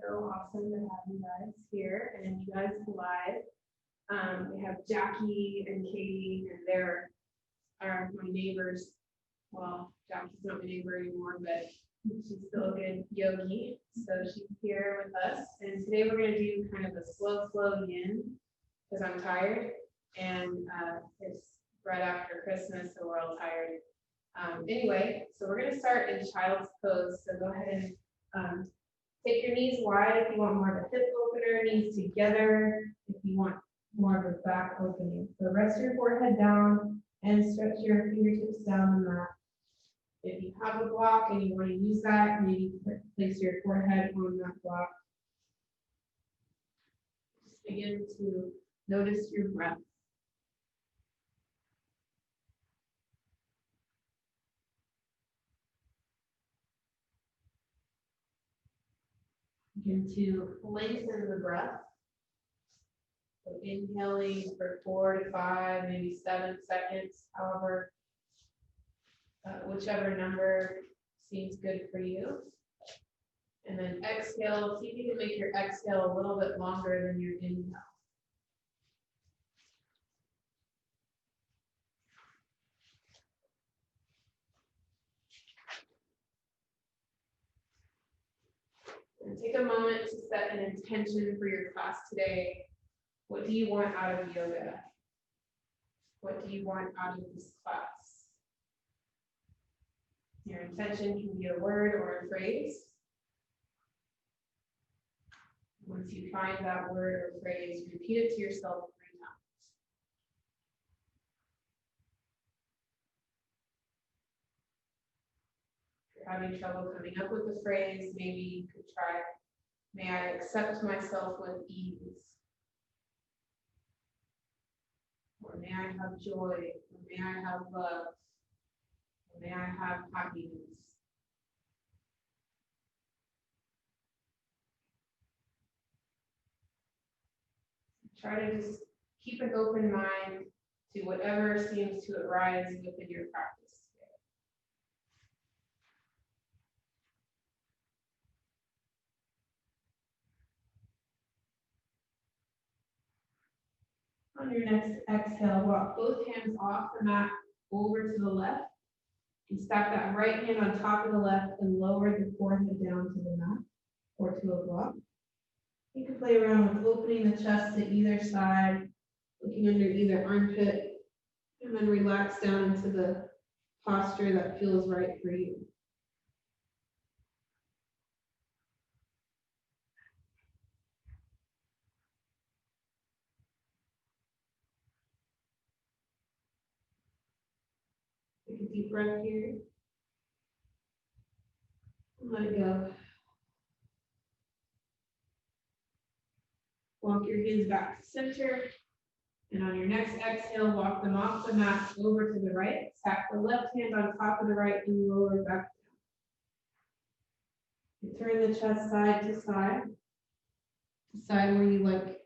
so awesome to have you guys here and you guys live. We have Jackie and Katie, and they're my neighbors. Well, Jackie's not my neighbor anymore, but she's still a good yogi. So she's here with us. And today we're going to do kind of a slow yin because I'm tired. And it's right after Christmas, so we're all tired. Anyway, so we're going to start in child's pose. So go ahead and take your knees wide if you want more of a hip opener, knees together if you want more of a back opening. So rest your forehead down and stretch your fingertips down the mat. If you have a block and you want to use that, maybe place your forehead on that block. Just begin to notice your breath. Begin to lengthen the breath. So inhaling for 4 to 5, maybe 7 seconds, however, whichever number seems good for you. And then exhale, see if you can make your exhale a little bit longer than your inhale. And take a moment to set an intention for your class today. What do you want out of yoga? What do you want out of this class? Your intention can be a word or a phrase. Once you find that word or phrase, repeat it to yourself 3 times. If you're having trouble coming up with a phrase, maybe you could try, may I accept myself with ease. Or may I have joy, or may I have love, or may I have happiness. Try to just keep an open mind to whatever seems to arise within your practice today. On your next exhale, walk both hands off the mat over to the left. And stack that right hand on top of the left and lower the forehead down to the mat or to a block. You can play around with opening the chest to either side, looking under either armpit, and then relax down into the posture that feels right for you. Take a deep breath here. Let it go. Walk your hands back to center. And on your next exhale, walk them off the mat over to the right. Stack the left hand on top of the right and lower back down. You turn the chest side to side. Decide where you would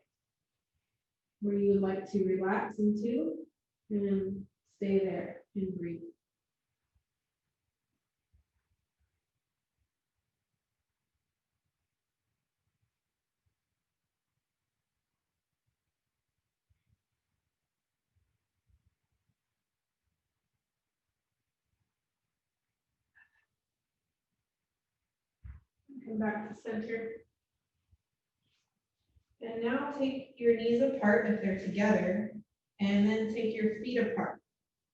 like to relax into, and then stay there and breathe. Come back to center. And now take your knees apart if they're together, and then take your feet apart.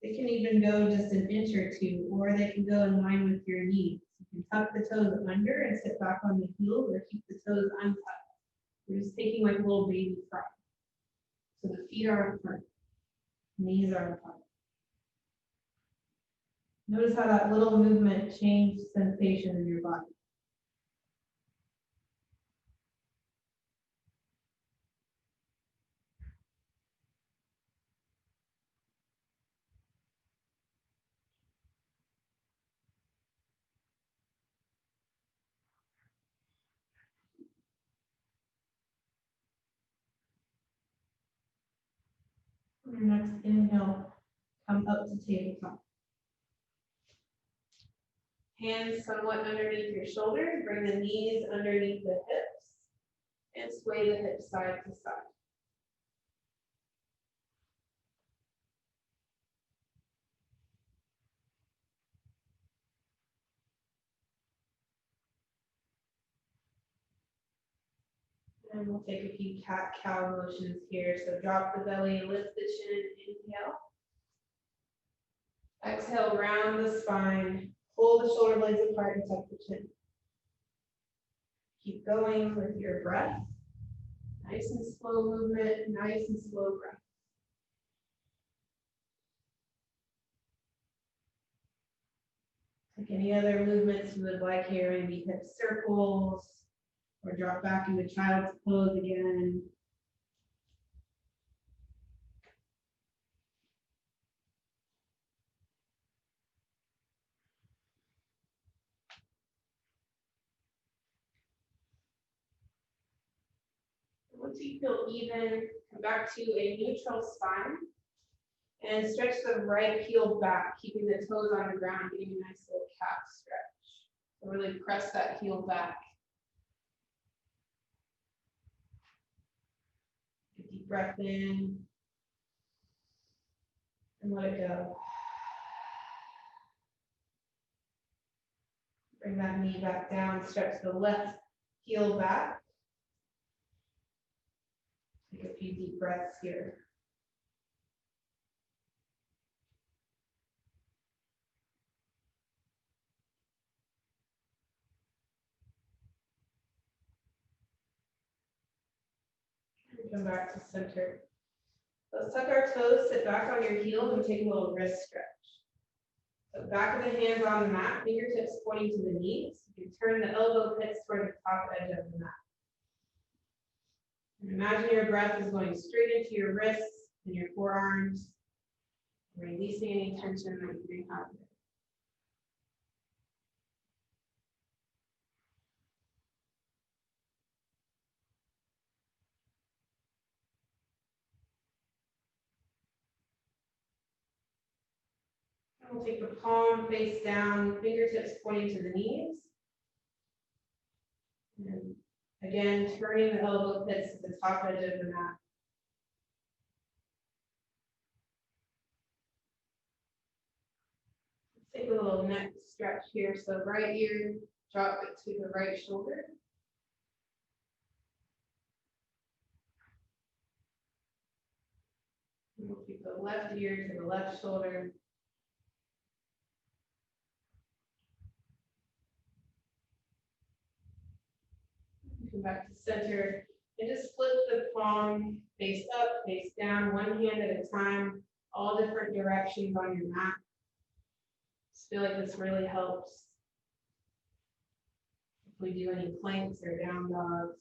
They can even go just an inch or 2, or they can go in line with your knees. You can tuck the toes under and sit back on the heels, or keep the toes untucked. We're just taking like a little baby frog. So the feet are apart, knees are apart. Notice how that little movement changed sensation in your body. On your next inhale, come up to tabletop. Hands somewhat underneath your shoulders, bring the knees underneath the hips. And sway the hips side to side. And we'll take a few cat-cow motions here. So drop the belly, lift the chin, inhale. Exhale, round the spine. Pull the shoulder blades apart and tuck the chin. Keep going with your breath. Nice and slow movement, nice and slow breath. Like any other movements you would like here, maybe hip circles, or drop back into child's pose again. Once you feel even, come back to a neutral spine and stretch the right heel back, keeping the toes on the ground, getting a nice little calf stretch. So really press that heel back. Take a deep breath in and let it go. Bring that knee back down, stretch the left heel back. Take a few deep breaths here. Come back to center. Let's tuck our toes, sit back on your heels, and take a little wrist stretch. So back of the hands on the mat, fingertips pointing to the knees. You can turn the elbow pits toward the top edge of the mat. And imagine your breath is going straight into your wrists and your forearms, releasing any tension that you may have there. We'll take the palm face down, fingertips pointing to the knees. And again, turning the elbow pits to the top edge of the mat. Let's take a little neck stretch here. So right ear, drop it to the right shoulder. And we'll keep the left ear to the left shoulder. Come back to center and just flip the palm face up, face down, one hand at a time, all different directions on your mat. Just feel like this really helps if we do any planks or down dogs.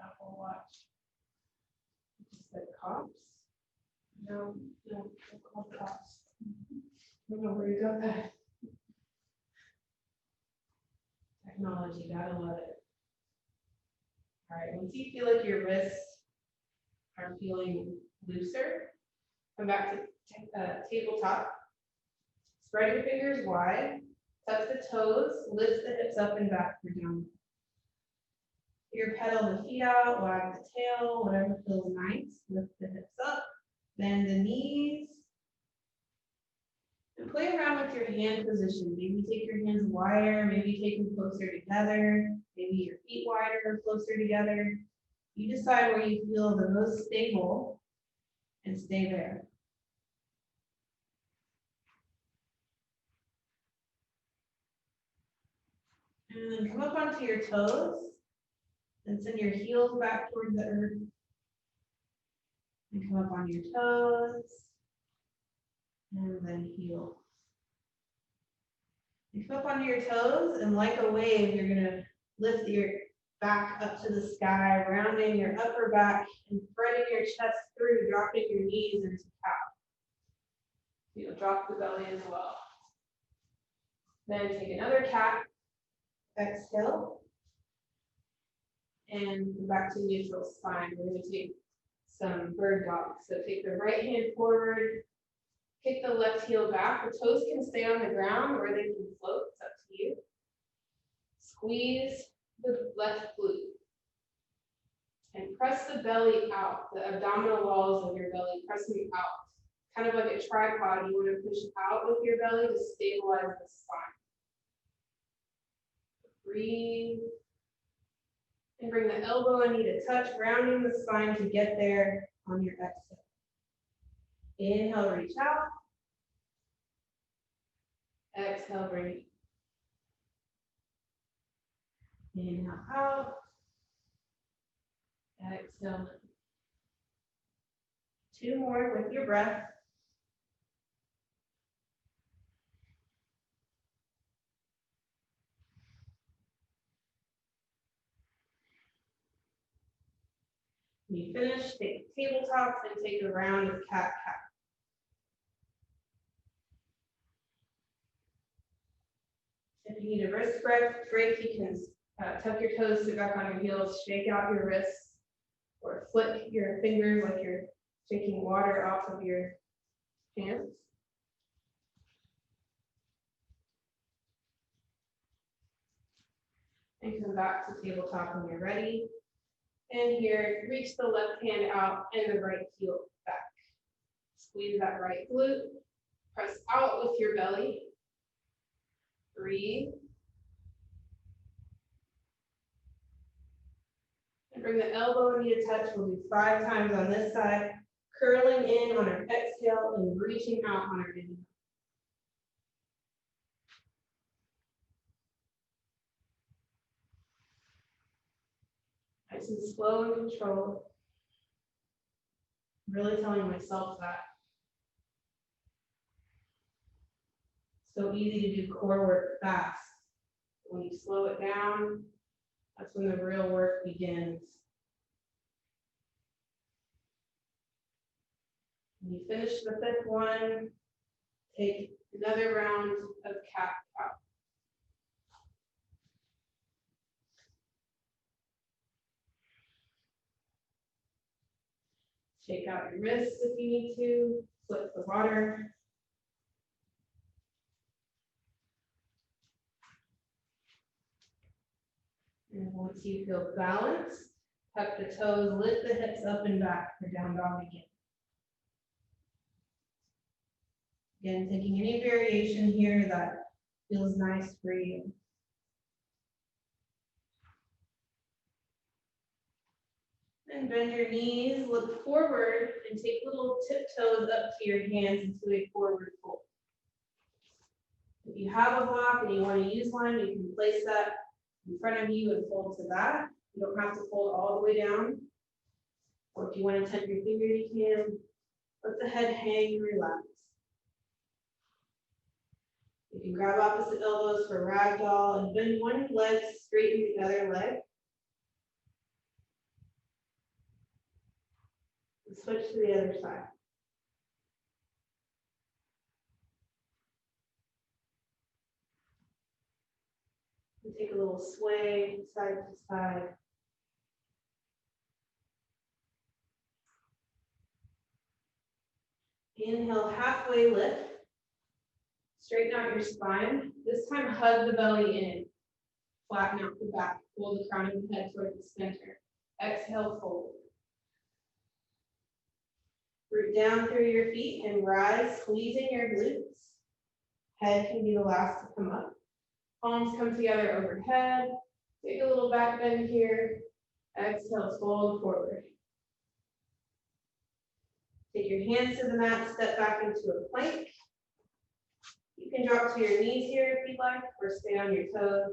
Apple Watch. Just said cops. No, don't call cops. I don't know where you got that. Technology, gotta love it. All right, once you feel like your wrists are feeling looser, come back to tabletop. Spread your fingers wide, tuck the toes, lift the hips up and back for down. Your pedal the feet out, wag the tail, whatever feels nice. Lift the hips up, bend the knees. And play around with your hand position. Maybe take your hands wider, maybe take them closer together, maybe your feet wider or closer together. You decide where you feel the most stable and stay there. And then come up onto your toes and send your heels back towards the earth. And come up on your toes and then heel. You come up onto your toes and like a wave, you're gonna lift your back up to the sky, rounding your upper back and spreading your chest through, dropping your knees into cow. You'll drop the belly as well. Then take another cat, exhale, and go back to neutral spine. We're gonna take some bird dog. So take the right hand forward, kick the left heel back. The toes can stay on the ground or they can float, it's up to you. Squeeze the left glute. And press the belly out, the abdominal walls of your belly, press them out. Kind of like a tripod, you want to push out with your belly to stabilize the spine. Breathe. And bring the elbow and knee to touch, grounding the spine to get there on your exhale. Inhale, reach out. Exhale, bring it. Inhale out. Exhale. 2 more with your breath. When you finish, take the tabletop and take a round of cat-cat. If you need a wrist break, you can tuck your toes, sit back on your heels, shake out your wrists, or flick your fingers like you're shaking water off of your hands. And come back to tabletop when you're ready. And here, reach the left hand out and the right heel back. Squeeze that right glute. Press out with your belly. Breathe. And bring the elbow and knee to touch. We'll do 5 times on this side. Curling in on our exhale and reaching out on our inhale. Nice and slow and controlled. Really telling myself that. So easy to do core work fast. When you slow it down, that's when the real work begins. When you finish the 5th one, take another round of cat-cow. Shake out your wrists if you need to, flip the water. And once you feel balanced, tuck the toes, lift the hips up and back for down dog again. Again, taking any variation here that feels nice for you. And bend your knees, look forward, and take little tiptoes up to your hands into a forward fold. If you have a block and you want to use one, you can place that in front of you and fold to that. You don't have to fold all the way down. Or if you want to tuck your finger, you can. Let the head hang and relax. You can grab opposite elbows for ragdoll and bend one leg, straighten the other leg. And switch to the other side. And take a little sway side to side. Inhale, halfway lift. Straighten out your spine. This time, hug the belly in. Flatten out the back. Pull the crown of the head toward the center. Exhale, fold. Root down through your feet and rise, squeezing your glutes. Head can be the last to come up. Palms come together overhead. Take a little back bend here. Exhale, fold forward. Take your hands to the mat, step back into a plank. You can drop to your knees here if you'd like, or stay on your toes.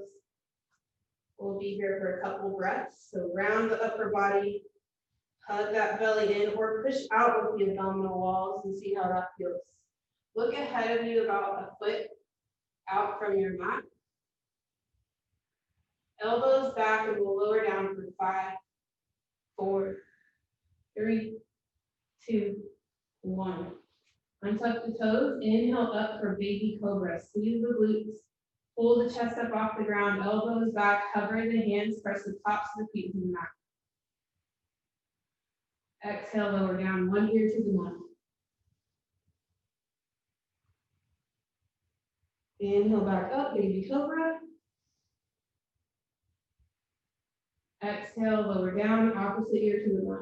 We'll be here for a couple breaths. So round the upper body, hug that belly in, or push out with the abdominal walls and see how that feels. Look ahead of you about a foot out from your mat. Elbows back, and we'll lower down for 5, 4, 3, 2, 1. Untuck the toes, inhale up for baby cobra. Squeeze the glutes, pull the chest up off the ground, elbows back, hover the hands, press the tops of the feet to the mat. Exhale, lower down, 1 here to the 1. Inhale back up, baby cobra. Exhale, lower down, opposite ear to the mat.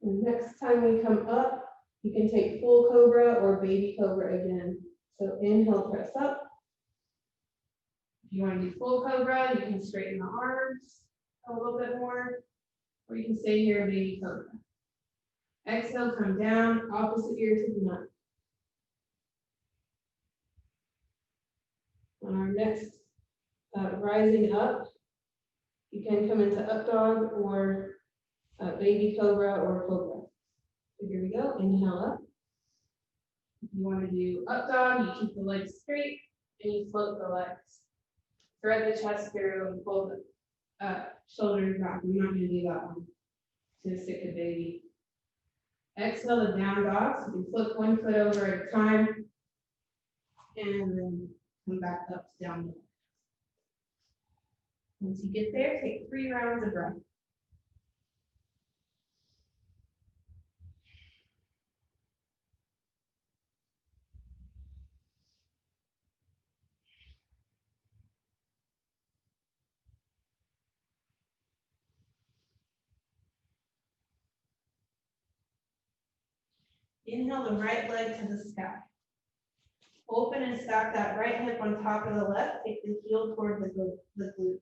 And next time we come up, you can take full cobra or baby cobra again. So inhale, press up. If you want to do full cobra, you can straighten the arms a little bit more, or you can stay here, baby cobra. Exhale, come down, opposite ear to the mat. On our next rising up, you can come into up dog or baby cobra or cobra. So here we go, inhale up. If you want to do up dog, you keep the legs straight and you float the legs. Thread the chest through and pull the shoulders back. I'm not going to do that one. To stick to baby. Exhale the down dog. So you can flip one foot over at a time and then come back up to down dog. Once you get there, take 3 rounds of breath. Inhale the right leg to the sky. Open and stack that right hip on top of the left. Take the heel toward the glute.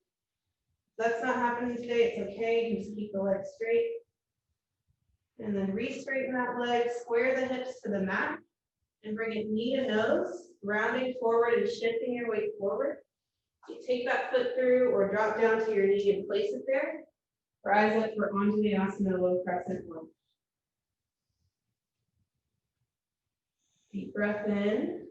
If that's not happening today, it's okay. You just keep the leg straight. And then re-straighten that leg, square the hips to the mat, and bring it knee to nose, rounding forward and shifting your weight forward. You take that foot through or drop down to your knee and place it there. Rise up for Anjaneyasana, low crescent lunge. Deep breath in.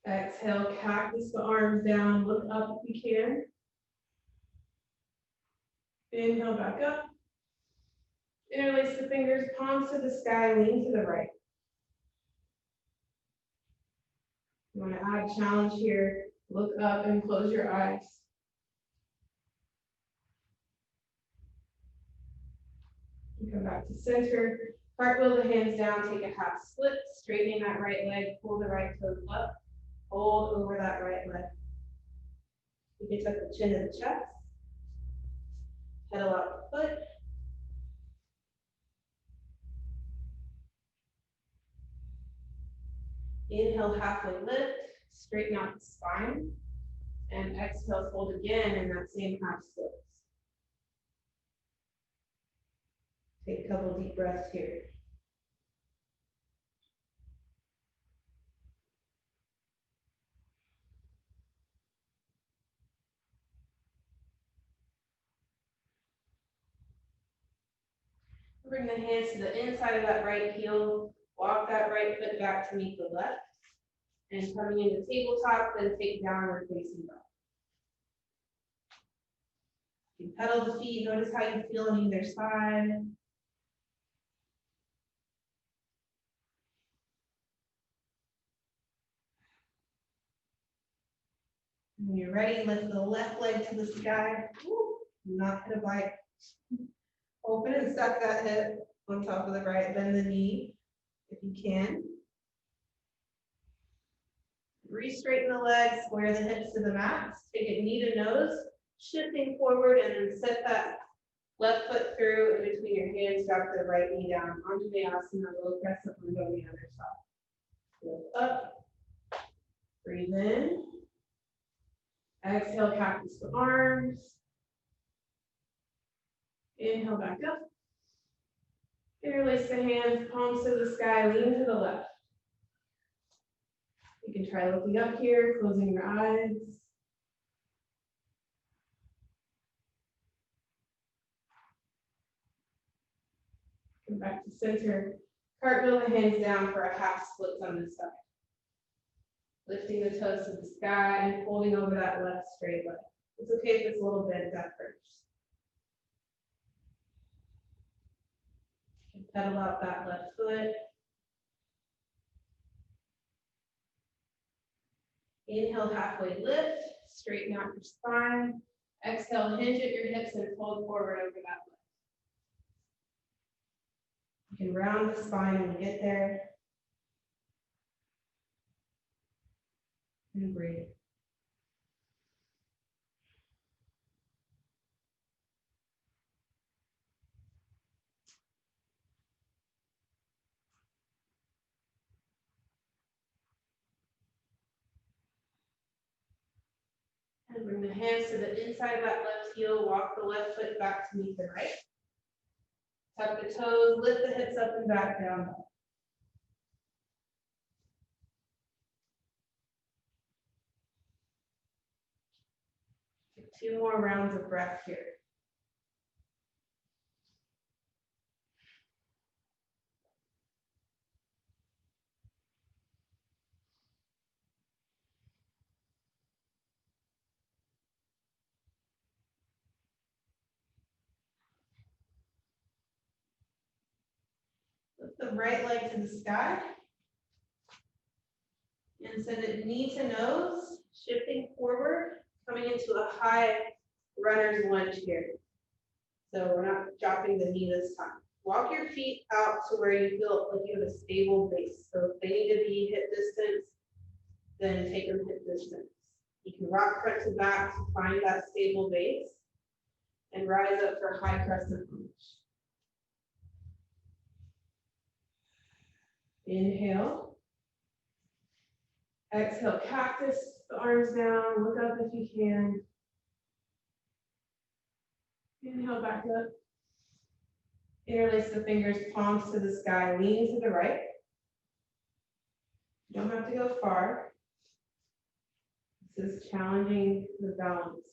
Exhale, cactus the arms down, look up if you can. Inhale back up. Interlace the fingers, palms to the sky, lean to the right. You want to add challenge here, look up and close your eyes. You come back to center, cartwheel the hands down, take a half split, straightening that right leg, pull the right toes up, hold over that right leg. You can tuck the chin to the chest, pedal out the foot. Inhale, halfway lift, straighten out the spine, and exhale, fold again in that same half split. Take a couple deep breaths here. Bring the hands to the inside of that right heel, walk that right foot back to meet the left, and coming into tabletop, then take downward facing dog. You pedal the feet, notice how you feel on either side. When you're ready, lift the left leg to the sky. Woo, not gonna bite. Open and stack that hip on top of the right, bend the knee if you can. Re-straighten the legs, square the hips to the mat, take it knee to nose, shifting forward, and then set that left foot through in between your hands, drop the right knee down. Anjaneyasana, low crescent lunge on the other side. Lift up, breathe in. Exhale, cactus the arms. Inhale back up. Interlace the hands, palms to the sky, lean to the left. You can try looking up here, closing your eyes. Come back to center. Cartwheel the hands down for a half split on this side. Lifting the toes to the sky and holding over that left straight leg. It's okay if it's a little bent at first. Pedal out that left foot. Inhale, halfway lift, straighten out your spine. Exhale, hinge at your hips and fold forward over that leg. You can round the spine when you get there. And breathe. And bring the hands to the inside of that left heel, walk the left foot back to meet the right. Tuck the toes, lift the hips up and back down. Take 2 more rounds of breath here. Lift the right leg to the sky. And send it knee to nose, shifting forward, coming into a high runner's lunge here. So we're not dropping the knee this time. Walk your feet out to where you feel like you have a stable base. So if they need to be hip distance, then take them hip distance. You can rock front to back to find that stable base and rise up for high crescent lunge. Inhale. Exhale, cactus, the arms down, look up if you can. Inhale, back up. Interlace the fingers, palms to the sky, lean to the right. You don't have to go far. This is challenging the balance.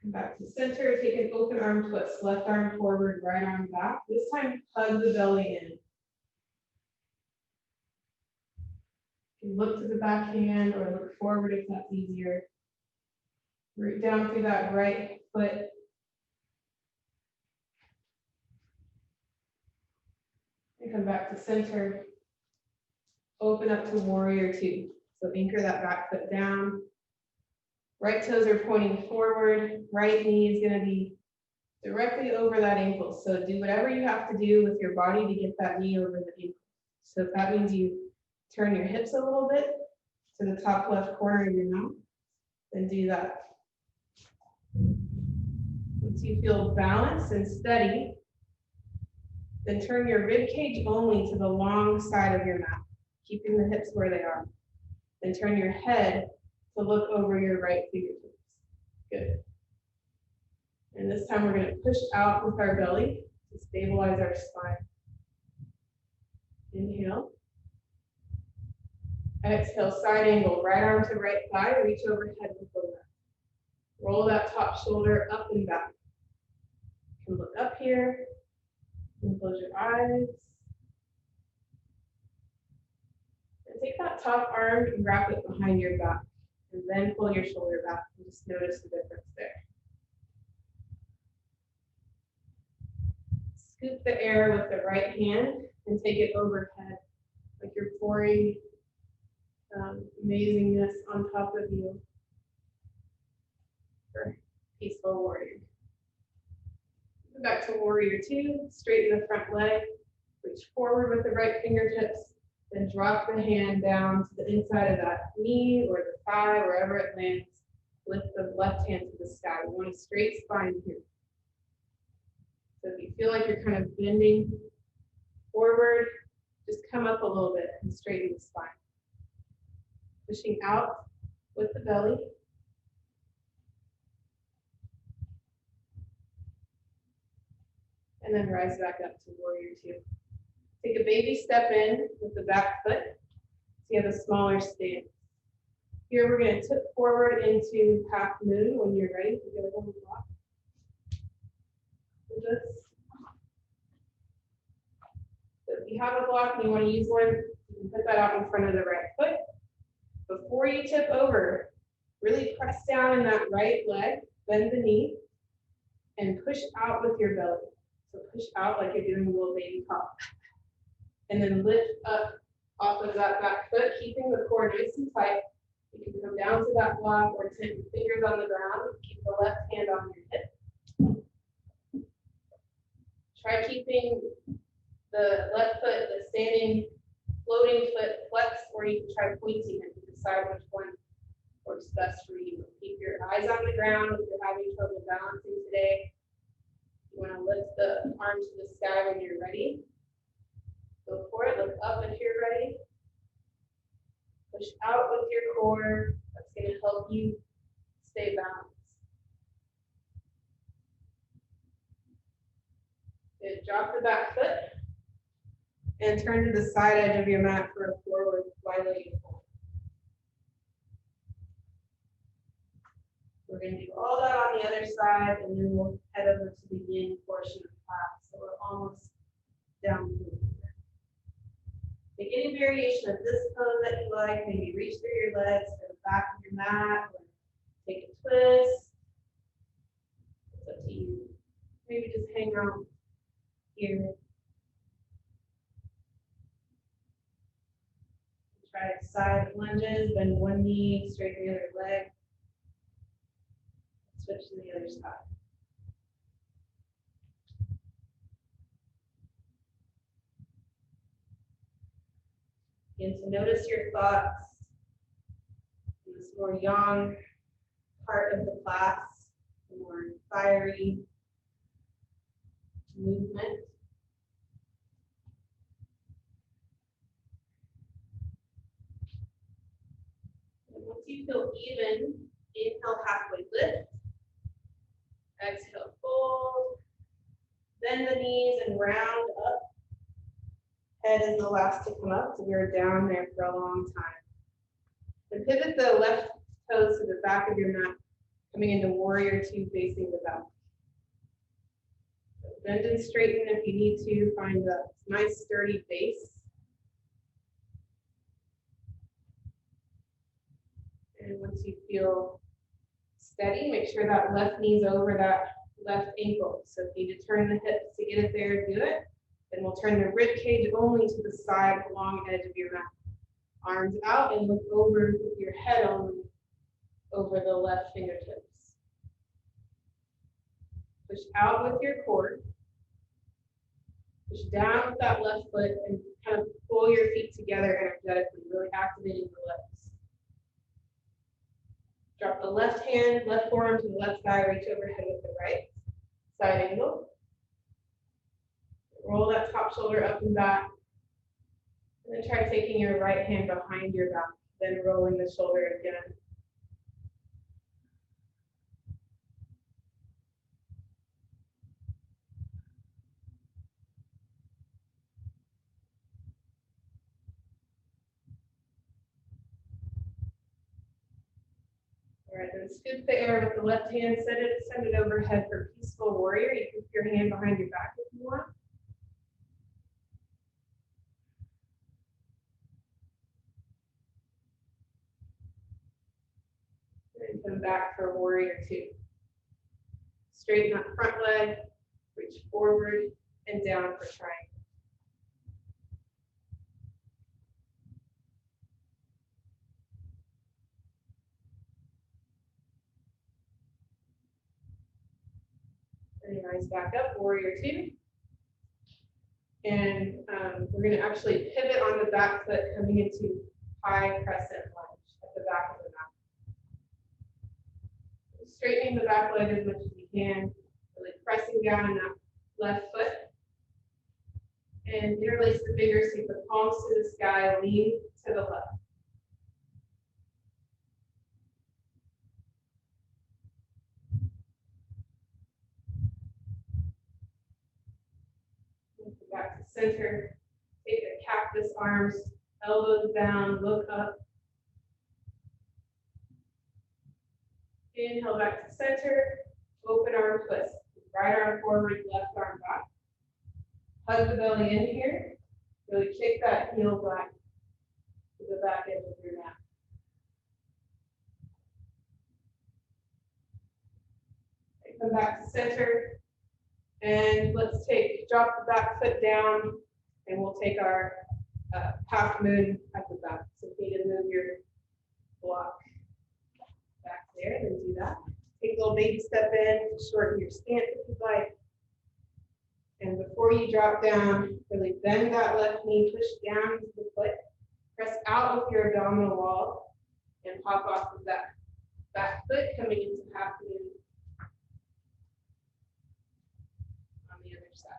Come back to center, take an open arm twist, left arm forward, right arm back. This time, hug the belly in. Look to the back hand or look forward if that's easier. Root down through that right foot. And come back to center. Open up to warrior two. So anchor that back foot down. Right toes are pointing forward. Right knee is going to be directly over that ankle. So do whatever you have to do with your body to get that knee over the ankle. So if that means you turn your hips a little bit to the top left corner of your mat, then do that. Once you feel balanced and steady, then turn your rib cage only to the long side of your mat, keeping the hips where they are. Then turn your head to look over your right fingertips. Good. And this time we're going to push out with our belly to stabilize our spine. Inhale. Exhale, side angle, right arm to right thigh, reach overhead with the left. Roll that top shoulder up and back. You can look up here, you can close your eyes. And take that top arm and wrap it behind your back, and then pull your shoulder back and just notice the difference there. Scoop the air with the right hand and take it overhead, like you're pouring amazingness on top of you for peaceful warrior. Go back to warrior two, straighten the front leg, reach forward with the right fingertips, then drop the hand down to the inside of that knee or the thigh, wherever it lands. Lift the left hand to the sky. We want a straight spine here. So if you feel like you're kind of bending forward, just come up a little bit and straighten the spine. Pushing out with the belly. And then rise back up to warrior two. Take a baby step in with the back foot so you have a smaller stance. Here we're going to tip forward into half moon when you're ready. You go on the block. Do this. So if you have a block and you want to use one, you can put that out in front of the right foot. Before you tip over, really press down in that right leg, bend the knee, and push out with your belly. So push out like you're doing a little baby pop. And then lift up off of that back foot, keeping the core nice and tight. You can come down to that block or tip your fingers on the ground. Keep the left hand on your hip. Try keeping the left foot, the standing, floating foot flexed, or you can try pointing it to decide which one works best for you. Keep your eyes on the ground if you're having trouble balancing today. You want to lift the arms to the sky when you're ready. Go for it. Look up if you're ready. Push out with your core. That's going to help you stay balanced. Good. Drop the back foot and turn to the side edge of your mat for a forward wide-legged fold. We're going to do all that on the other side, and then we'll head over to the yin portion of class. So we're almost down to it. Make any variation of this pose that you like. Maybe reach through your legs to the back of your mat, or take a twist. It's up to you. Maybe just hang out here. Try side lunges, bend one knee, straighten the other leg. Switch to the other side. Begin to notice your thoughts in this more yang part of the class, more fiery movement. And once you feel even, inhale, halfway lift. Exhale, fold. Bend the knees and round up. Head is the last to come up, so we're down there for a long time. And pivot the left toes to the back of your mat, coming into warrior two, facing the back. So bend and straighten if you need to. Find a nice sturdy base. And once you feel steady, make sure that left knee's over that left ankle. So if you need to turn the hips to get it there, do it. Then we'll turn the rib cage only to the side, long edge of your mat. Arms out and look over with your head only over the left fingertips. Push out with your core. Push down with that left foot and kind of pull your feet together energetically, really activating the legs. Drop the left hand, left forearm to the left thigh, reach overhead with the right. Side angle. Roll that top shoulder up and back. And then try taking your right hand behind your back, then rolling the shoulder again. All right, then scoop the air with the left hand, send it overhead for peaceful warrior. You can put your hand behind your back if you want. And come back for warrior two. Straighten that front leg, reach forward and down for triangle. And rise back up, warrior two. And we're going to actually pivot on the back foot, coming into high crescent lunge at the back of the mat. Straightening the back leg as much as you can, really pressing down on that left foot. And interlace the fingers, take the palms to the sky, lean to the left. Back to center. Take the cactus arms, elbows down, look up. Inhale back to center, open arm twist. Right arm forward, left arm back. Hug the belly in here. Really kick that heel back to the back edge of your mat. Okay, come back to center. And let's drop the back foot down, and we'll take our half moon at the back. So if you need to move your block back there, then do that. Take a little baby step in, shorten your stance if you'd like. And before you drop down, really bend that left knee, push down into the foot, press out with your abdominal wall, and pop off of that back foot, coming into half moon on the other side.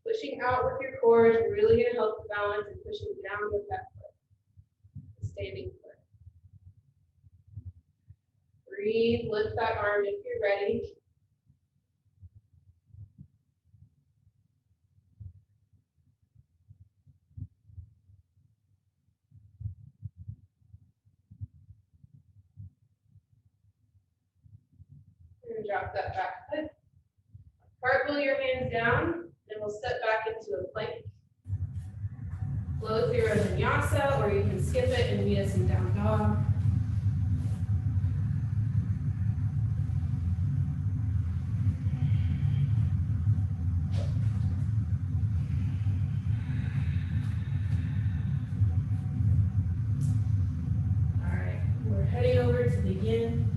Pushing out with your core is really going to help the balance, and pushing down with that foot. standing foot. Breathe, lift that arm if you're ready. And drop that back foot. Cartwheel your hands down, and we'll step back into a plank. Flow through a vinyasa, or you can skip it and meet us in down dog. All right, we're heading over to begin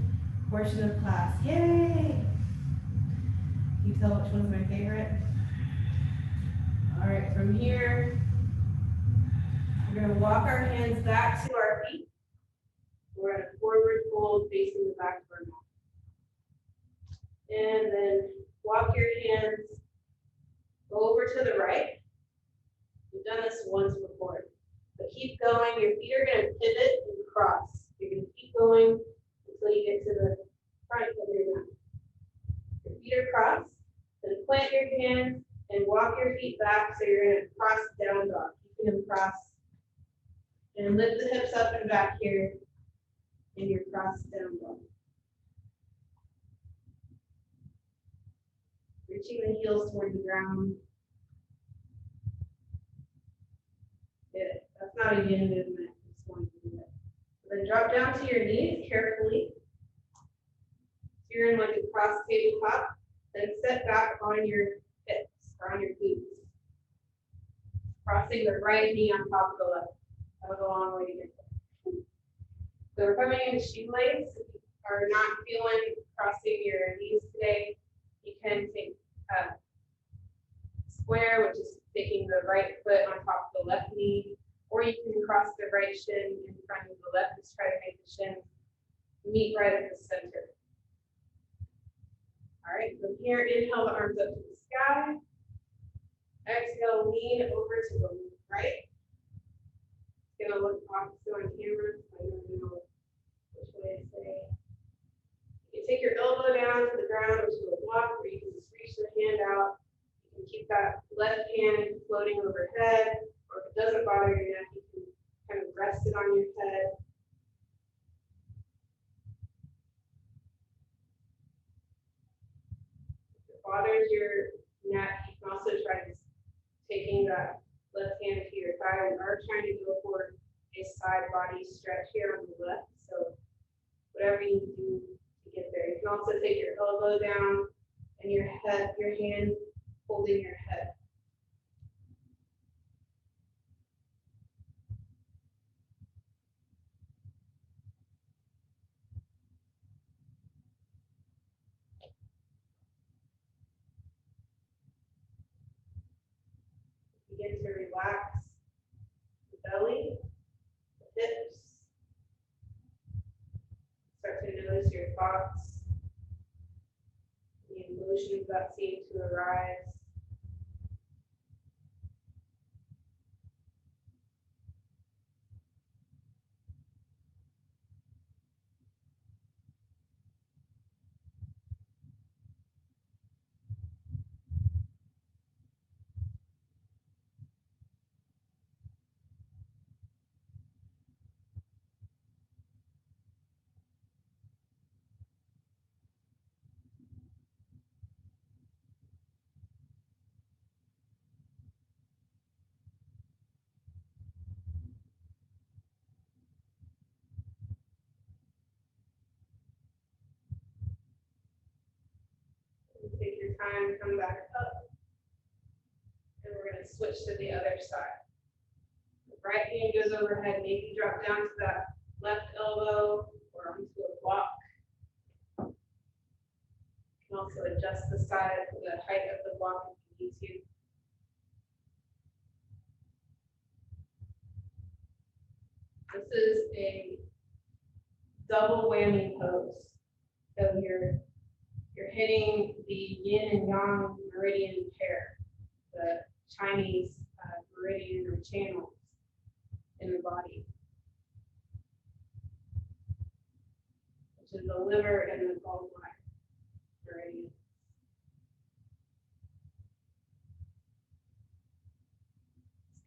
portion of class. Yay! Can you tell which one's my favorite? All right, from here, we're going to walk our hands back to our feet. We're at a forward fold facing the back of our mat. And then walk your hands over to the right. We've done this once before, but keep going. Your feet are going to pivot and cross. You're going to keep going until you get to the front of your mat. Your feet are crossed. Then plant your hands and walk your feet back, so you're going to cross down dog. Keeping them crossed. And lift the hips up and back here in your cross down dog. Reaching the heels toward the ground. Good. That's not a yin movement. It's one movement. So then drop down to your knees carefully. So you're in like a cross tabletop. Then step back on your hips or on your glutes. Crossing the right knee on top of the left. That was a long way to get there. So we're coming into shoelace. If you are not feeling crossing your knees today, you can take square, which is taking the right foot on top of the left knee, or you can cross the right shin in front of the left. Just try to make the shin meet right at the center. All right, from here, inhale the arms up to the sky. Exhale, lean over to the right. It's gonna look opposite on camera, so I don't know which way to say. You can take your elbow down to the ground, which is a block, or you can just reach the hand out. You can keep that left hand floating overhead, or if it doesn't bother your neck, you can kind of rest it on your head. If it bothers your neck, you can also try taking that left hand to your thigh. We are trying to go for a side body stretch here on the left, so whatever you do to get there. You can also take your elbow down and your hand holding your head. Begin to relax the belly, the hips. Start to notice your thoughts, the emotions that seem to arise. Take your time, come back up, and we're going to switch to the other side. The right hand goes overhead, maybe drop down to that left elbow or onto a block. You can also adjust the side, the height of the block if you need to. This is a double whammy pose. So you're hitting the yin and yang meridian pair, the Chinese meridian or channels in the body. which is the liver and the gallbladder. Right?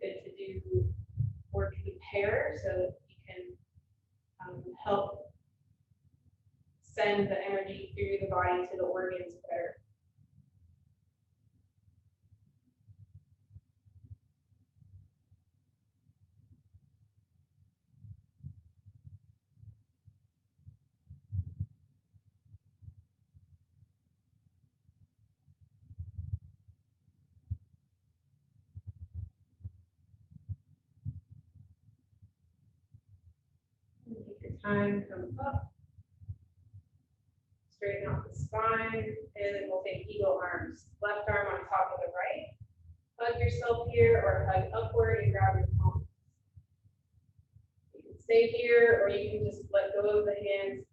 It's good to do work in pair so that you can help send the energy through the body to the organs better. Take your time, come up, straighten out the spine, and then we'll take eagle arms. Left arm on top of the right. Hug yourself here or hug upward and grab your palms. You can stay here or you can just let go of the hands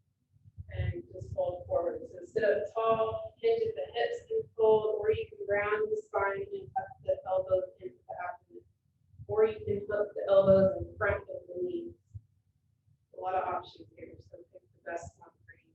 and just fold forward. So sit up tall, hinge at the hips and fold, or you can round the spine and tuck the elbows into the abdomen. Or you can hook the elbows in front of the knees. A lot of options here, so pick the best one for you.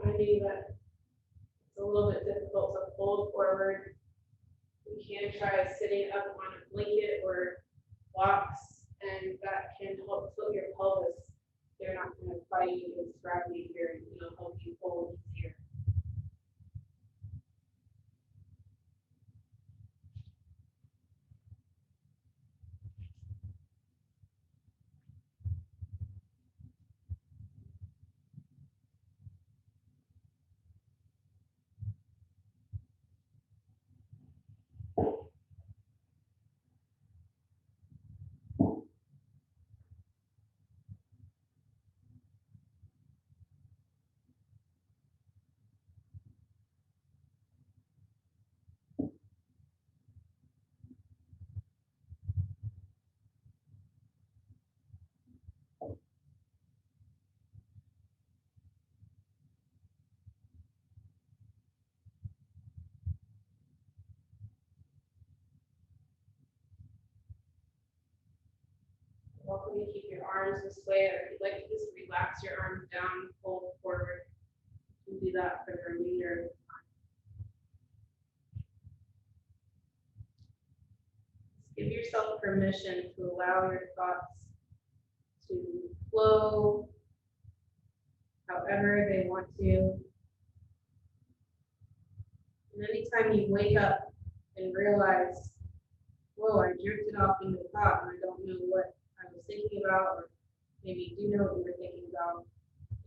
Finding that it's a little bit difficult to fold forward, you can try sitting up on a blanket or blocks, and that can help tilt your pelvis. They're not going to fight against gravity here, and it'll help you fold easier. Welcome to keep your arms this way, or if you'd like to just relax your arms down, fold forward. You can do that for the remainder of the time. Just give yourself permission to allow your thoughts to flow however they want to. And anytime you wake up and realize, whoa, I drifted off into thought and I don't know what I was thinking about, or maybe you do know what you were thinking about,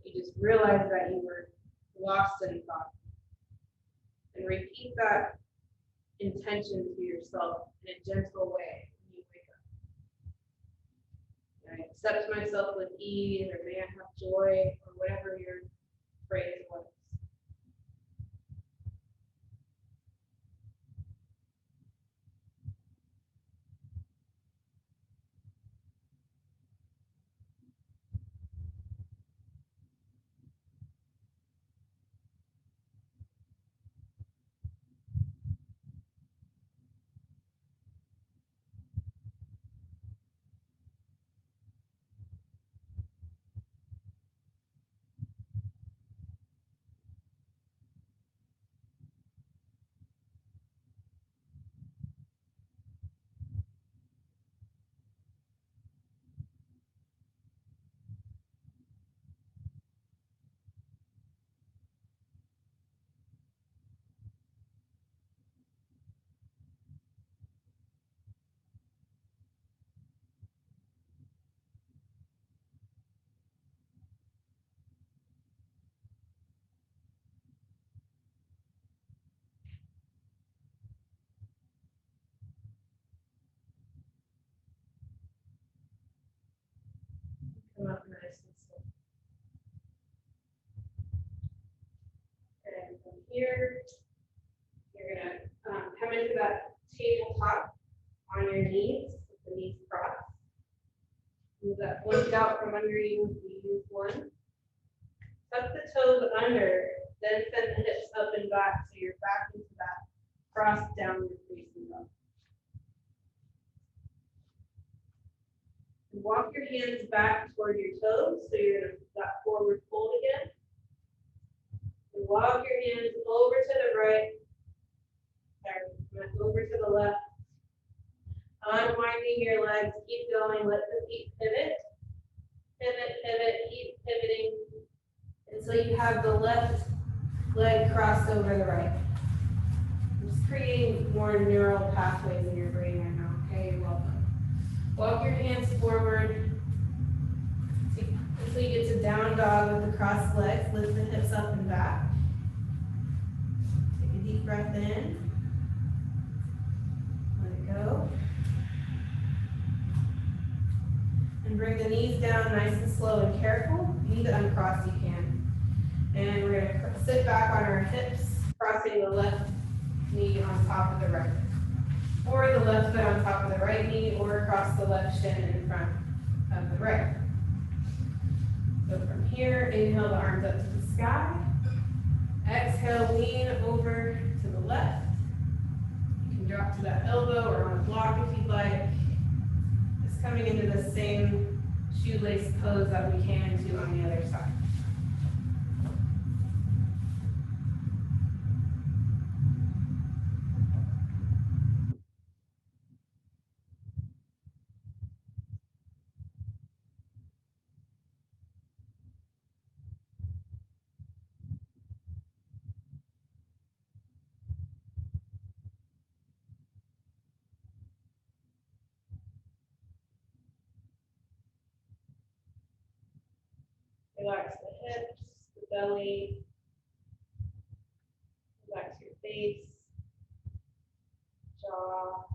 you just realize that you were lost in thought. And repeat that intention to yourself in a gentle way when you wake up. I accept myself with ease, or may I have joy, or whatever your phrase was. nice and slow. And from here, you're gonna come into that tabletop on your knees, with the knees crossed. Move that blanket out from under you with the use one. Tuck the toes under, then send the hips up and back so you're back into that crossed downward facing dog. Walk your hands back toward your toes, so you're gonna that forward fold again. And walk your hands over to the right, over to the left. Unwinding your legs, keep going, let the feet pivot. Pivot, pivot, keep pivoting until you have the left leg crossed over the right. I'm just creating more neural pathways in your brain right now, okay? You're welcome. Walk your hands forward until you get to down dog with the crossed legs. Lift the hips up and back. Take a deep breath in. Let it go. And bring the knees down nice and slow and careful. If you need to uncross, you can. And we're going to sit back on our hips, crossing the left knee on top of the right. Or the left foot on top of the right knee, or across the left shin in front of the right. So from here, inhale the arms up to the sky. Exhale, lean over to the left. You can drop to that elbow or on a block if you'd like. Just coming into the same shoelace pose that we can do on the other side. Relax the hips, the belly, relax your face, jaw.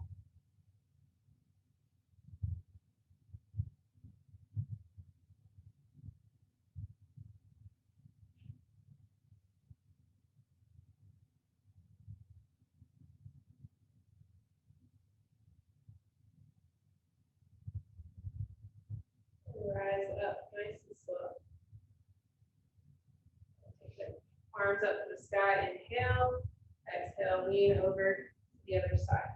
Rise up nice and slow. Take the arms up to the sky, inhale. Exhale, lean over to the other side.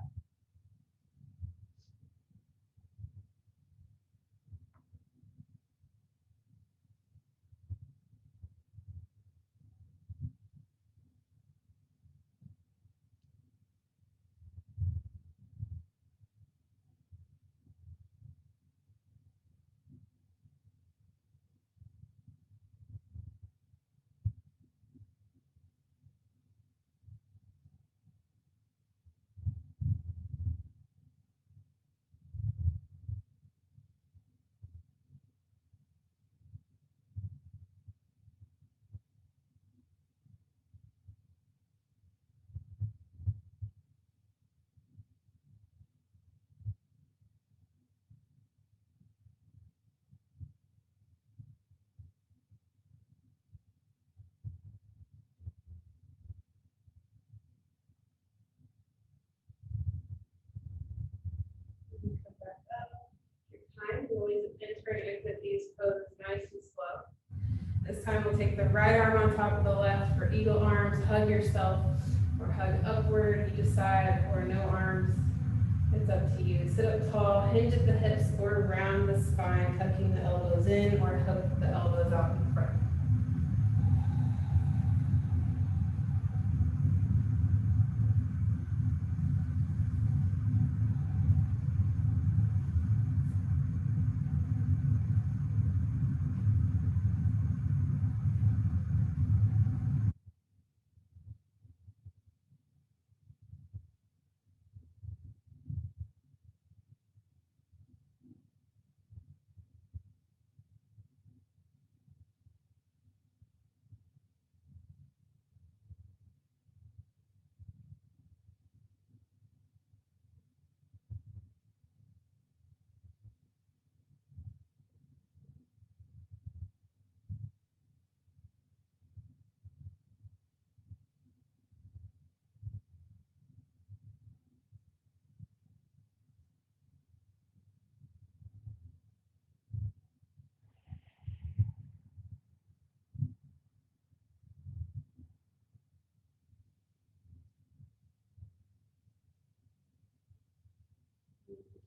Come back up. Your time, you always enter and exit these poses nice and slow. This time we'll take the right arm on top of the left for eagle arms. Hug yourself or hug upward, you decide, or no arms. It's up to you. Sit up tall, hinge at the hips or round the spine, tucking the elbows in or hook the elbows out in front.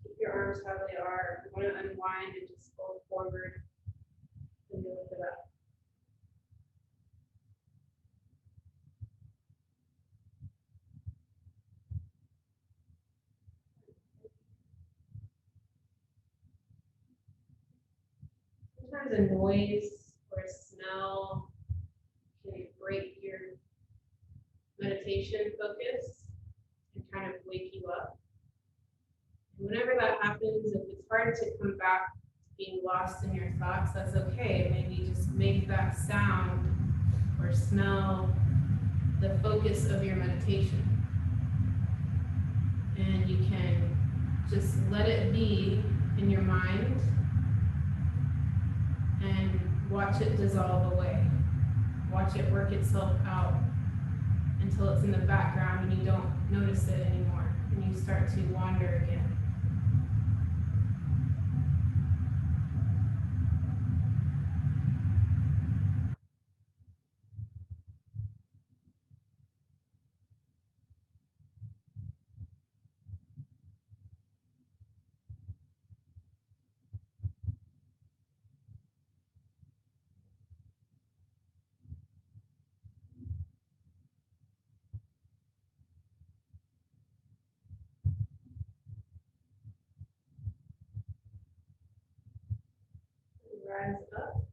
Keep your arms how they are. If you want to unwind and just fold forward and lift it up. Sometimes a noise or a smell can break your meditation focus and kind of wake you up. And whenever that happens, if it's hard to come back to being lost in your thoughts, that's okay. Maybe just make that sound or smell the focus of your meditation. And you can just let it be in your mind and watch it dissolve away. Watch it work itself out until it's in the background and you don't notice it anymore and you start to wander again. Rise up.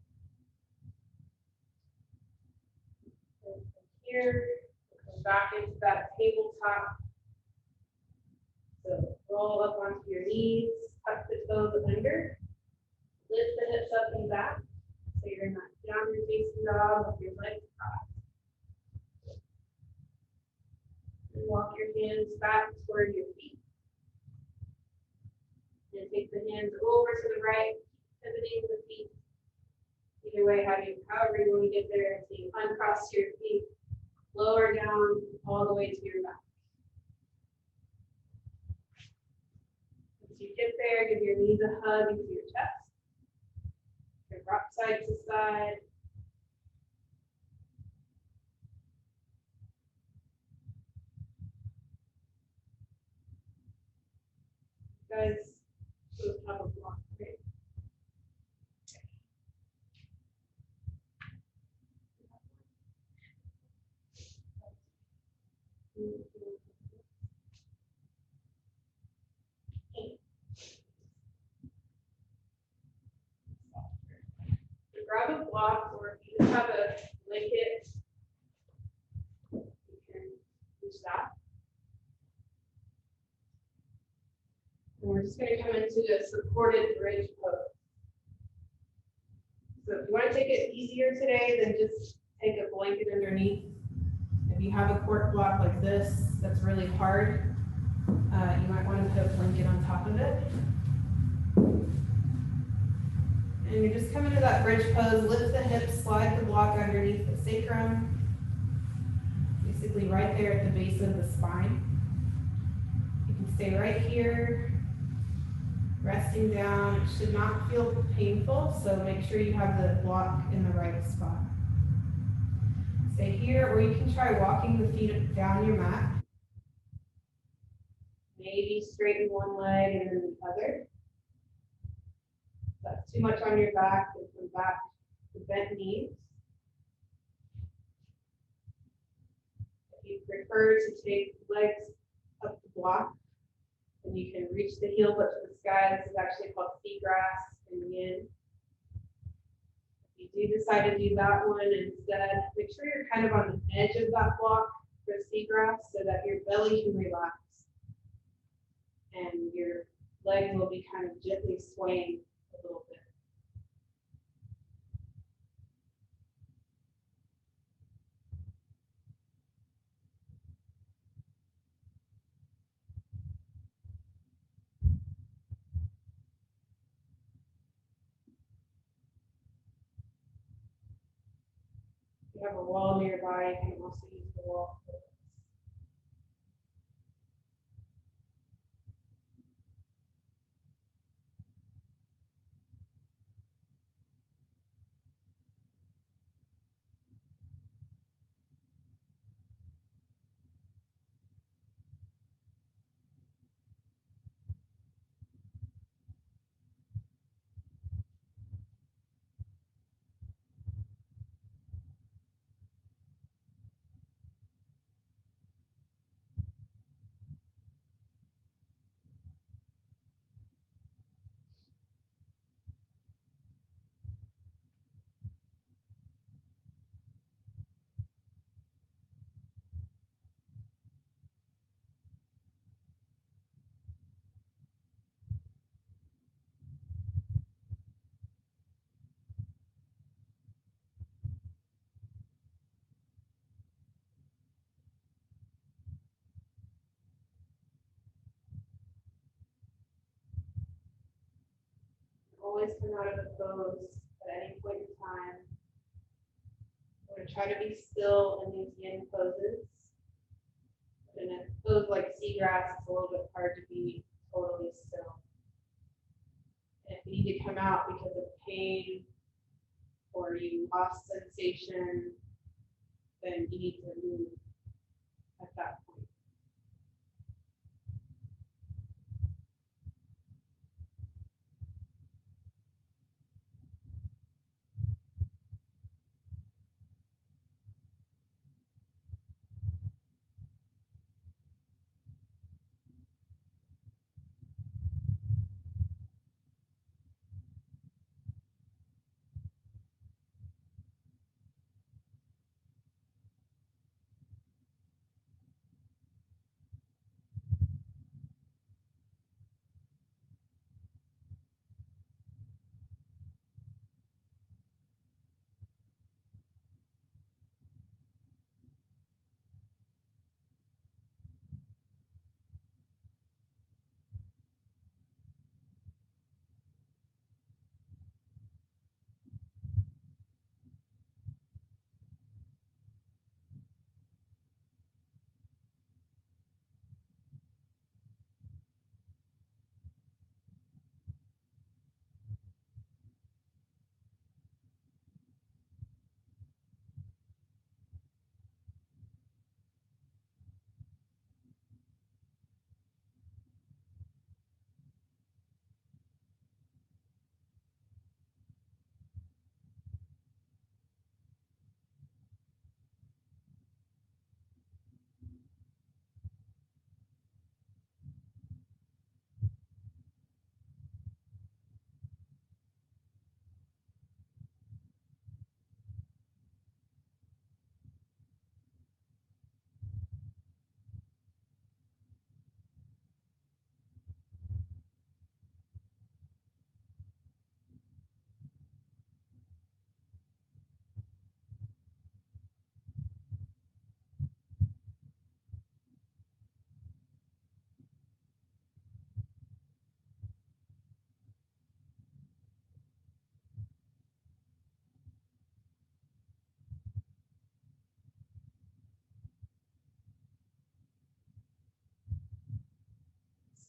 And from here, we'll come back into that tabletop. So roll up onto your knees, tuck the toes under, lift the hips up and back. So you're in that downward facing dog with your legs crossed. And walk your hands back toward your feet. And take the hands over to the right, pivoting the feet. Either way, however you want to get there. So you uncross your feet, lower down all the way to your back. As you get there, give your knees a hug into your chest. Rock side to side. Guys, so top of block, right? Grab a block, or if you just have a blanket, you can use that. And we're just going to come into a supported bridge pose. So if you want to take it easier today, then just take a blanket underneath. If you have a cork block like this that's really hard, you might want to put a blanket on top of it. And you're just coming to that bridge pose, lift the hips, slide the block underneath the sacrum, basically right there at the base of the spine. You can stay right here, resting down. It should not feel painful, so make sure you have the block in the right spot. Stay here, or you can try walking the feet down your mat. Maybe straighten one leg and then the other. If that's too much on your back, then come back to bent knees. If you prefer to take legs up the block, then you can reach the heels up to the sky. This is actually called seagrass and yin. If you do decide to do that one instead, make sure you're kind of on the edge of that block for seagrass so that your belly can relax and your legs will be kind of gently swaying a little bit. If you have a wall nearby, you can also use the wall. pose at any point in time. I'm going to try to be still in these yin poses. In a pose like seagrass, it's a little bit hard to be totally still. And if you need to come out because of pain or you lost sensation, then you need to move at that point.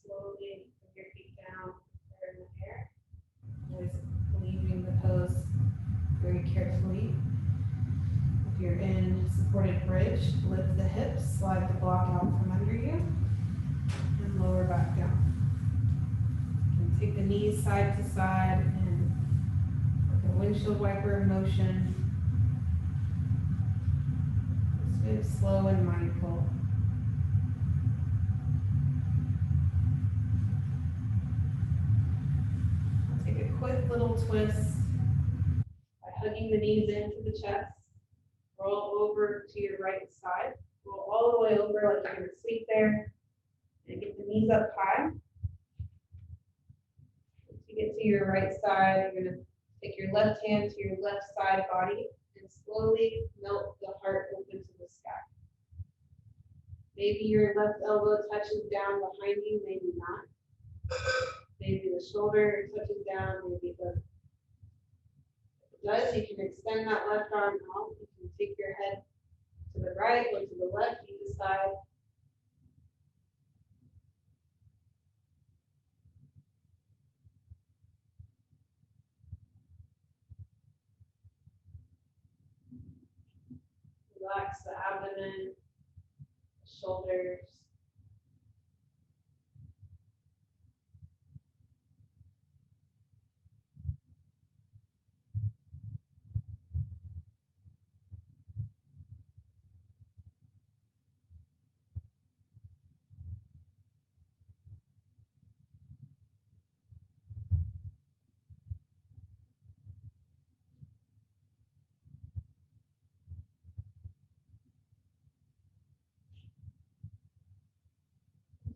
Slowly bring your feet down there in the air. Always leaving the pose very carefully. If you're in supported bridge, lift the hips, slide the block out from under you, and lower back down. And take the knees side to side and the windshield wiper motion. Just move slow and mindful. Take a quick little twist by hugging the knees into the chest. Roll over to your right side. Roll all the way over like you're going to sleep there. And get the knees up high. Once you get to your right side, you're going to take your left hand to your left side body and slowly melt the heart open to the sky. Maybe your left elbow touches down behind you, maybe not. Maybe the shoulder touches down, maybe it doesn't. If it does, you can extend that left arm out. You can take your head to the right or to the left, you decide. Relax the abdomen, the shoulders.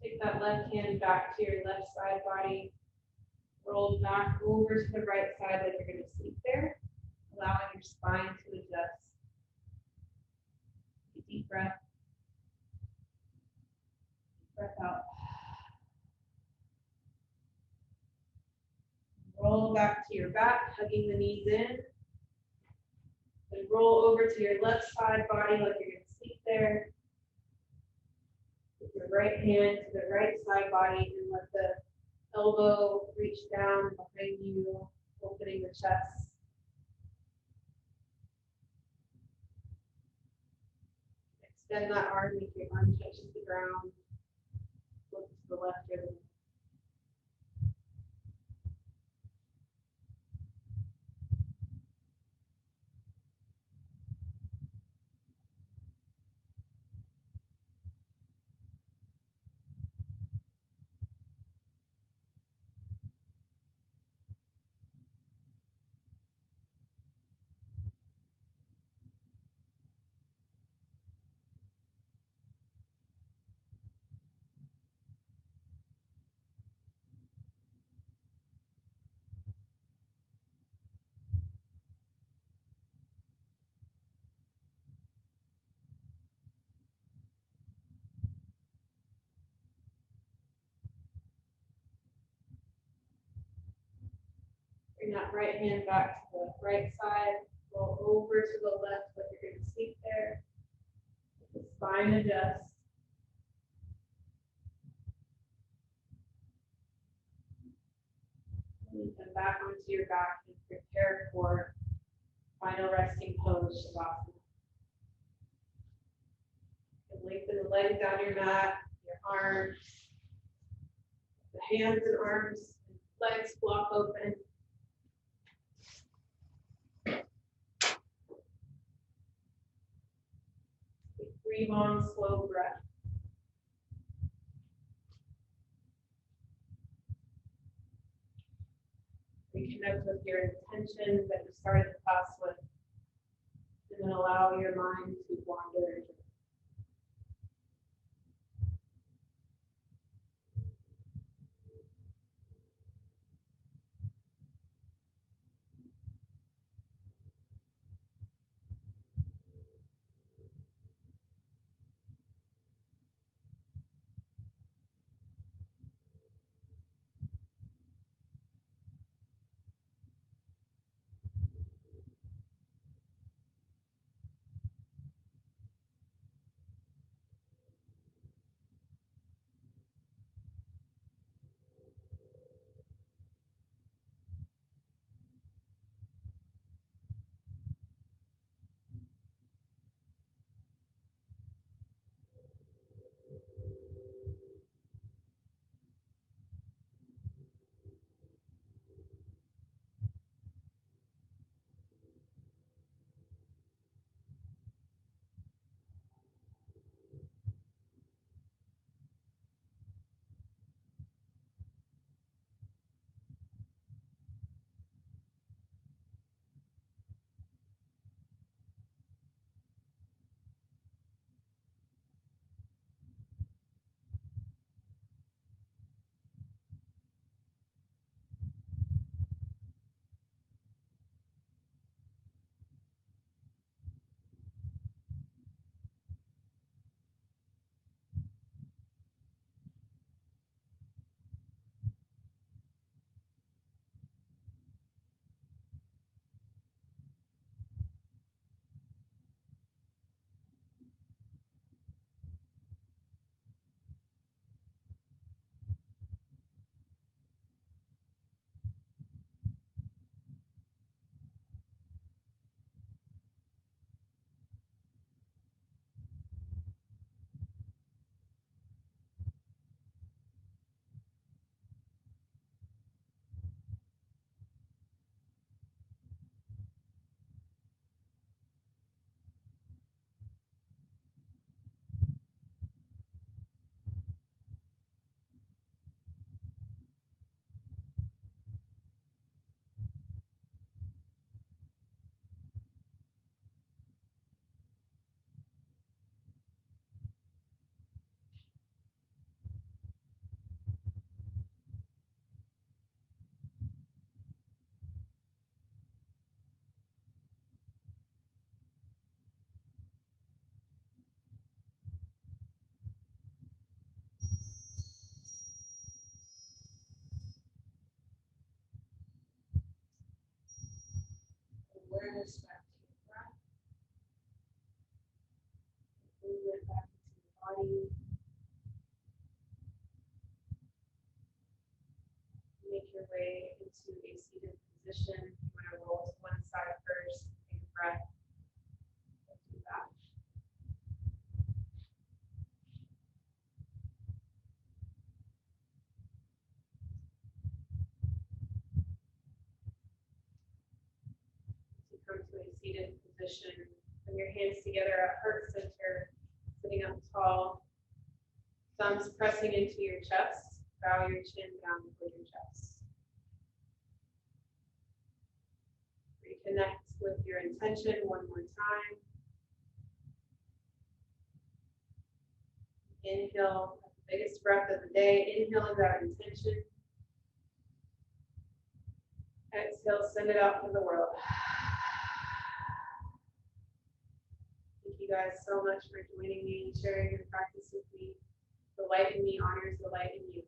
Take that left hand back to your left side body. Roll back over to the right side like you're going to sleep there, allowing your spine to adjust. Deep breath. Breath out. Roll roll back to your back, hugging the knees in. Then roll over to your left side body like you're going to sleep there. With your right hand to the right side body and let the elbow reach down behind you, opening the chest. Extend that arm, make your arm touches the ground. Look to the left or the right. Bring that right hand back to the right side. Roll over to the left like you're going to sleep there. The spine adjusts. And then back onto your back and prepare for final resting pose, Shavasana. And lengthen the legs down your mat, your arms, the hands and arms, legs block open. Take 3 long, slow breaths. Reconnect with your intention that you started the class with, and then allow your mind to wander. respect to your breath. Move it back into the body. Make your way into a seated position. You want to roll to one side first. Take a breath. Do that. To come to a seated position. Bring your hands together at heart center, sitting up tall. Thumbs pressing into your chest. Bow your chin down toward your chest. Reconnect with your intention one more time. Inhale, the biggest breath of the day. Inhale is our intention. Exhale, send it out to the world. Thank you guys so much for joining me and sharing your practice with me. The light in me honors the light in you.